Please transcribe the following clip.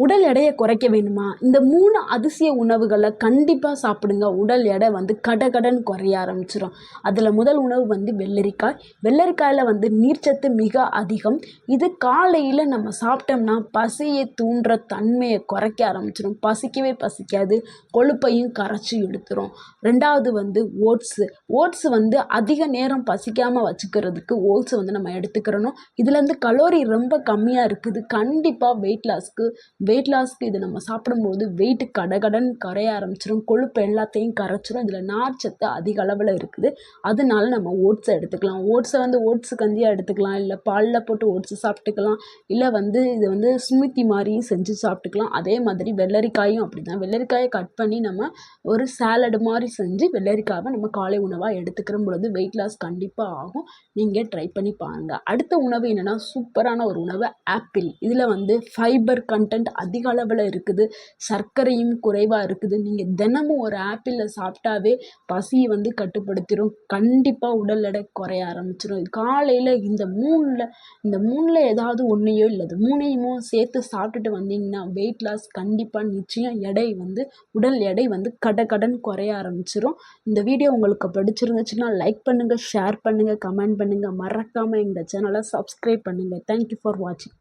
உடல் எடையை குறைக்க வேணுமா? இந்த 3 அதிசய உணவுகள கண்டிப்பா சாப்பிடுங்க. உடல் எடை வந்து கடகடன்னு குறைய ஆரம்பிச்சுரும். அதில முதல் உணவு வந்து வெள்ளரிக்காய். வெள்ளரிக்காயில வந்து நீர்ச்சத்து மிக அதிகம். இது காலையில நம்ம சாப்பிட்டோம்னா, பசிய தூண்டுற தன்மைய குறைக்க ஆரம்பிச்சுரும். பசிக்கவே பசிக்காது. கொழுப்பையும் கரைச்சி எடுத்துரும். 2வது வந்து ஓட்ஸு. ஓட்ஸ் வந்து அதிக நேரம் பசிக்காம வச்சுக்கிறதுக்கு ஓட்ஸ் வந்து நம்ம எடுத்துக்கிறணும். இதுலேருந்து கலோரி ரொம்ப கம்மியா இருக்குது. கண்டிப்பா வெயிட் லாஸ்க்கு இது நம்ம சாப்பிடும்போது வெயிட் கடகடன்னு கரைய ஆரம்பிச்சிடும். கொழுப்பு எல்லாத்தையும் கரைச்சிரும். இதில் நார்ச்சத்து அதிக அளவில் இருக்குது. அதனால நம்ம ஓட்ஸை எடுத்துக்கலாம். ஓட்ஸை வந்து ஓட்ஸ் கஞ்சியாக எடுத்துக்கலாம், இல்லை பாலில் போட்டு ஓட்ஸ் சாப்பிட்டுக்கலாம், இல்லை வந்து இது வந்து ஸ்மூத்தி மாதிரி செஞ்சு சாப்பிட்டுக்கலாம். அதே மாதிரி வெள்ளரிக்காயும் அப்படி தான். வெள்ளரிக்காயை கட் பண்ணி நம்ம ஒரு சாலடு மாதிரி செஞ்சு வெள்ளரிக்காவை நம்ம காலை உணவாக எடுத்துக்கிற பொழுது வெயிட் லாஸ் கண்டிப்பாக ஆகும். நீங்கள் ட்ரை பண்ணி பாருங்கள். அடுத்த உணவு என்னென்னா சூப்பரான ஒரு உணவு ஆப்பிள். இதில் வந்து ஃபைபர் கண்டென்ட் அதிக அளவில் இருக்குது. சர்க்கரையும் குறைவாக இருக்குது. நீங்கள் தினமும் ஒரு ஆப்பிளை சாப்பிட்டாவே பசியை வந்து கட்டுப்படுத்திடும். கண்டிப்பாக உடல் எடை குறைய ஆரம்பிச்சிடும். காலையில் இந்த மூணில் ஏதாவது ஒன்றையோ இல்லை இது 3யுமோ சேர்த்து சாப்பிட்டுட்டு வந்தீங்கன்னா வெயிட் லாஸ் கண்டிப்பாக நிச்சயம் உடல் எடை வந்து கடகடன் குறைய ஆரம்பிச்சிடும். இந்த வீடியோ உங்களுக்கு பிடிச்சிருந்துச்சுன்னா லைக் பண்ணுங்கள், ஷேர் பண்ணுங்கள், கமெண்ட் பண்ணுங்கள். மறக்காமல் எங்கள் சேனலை சப்ஸ்கிரைப் பண்ணுங்கள். தேங்க்யூ ஃபார் வாட்சிங்.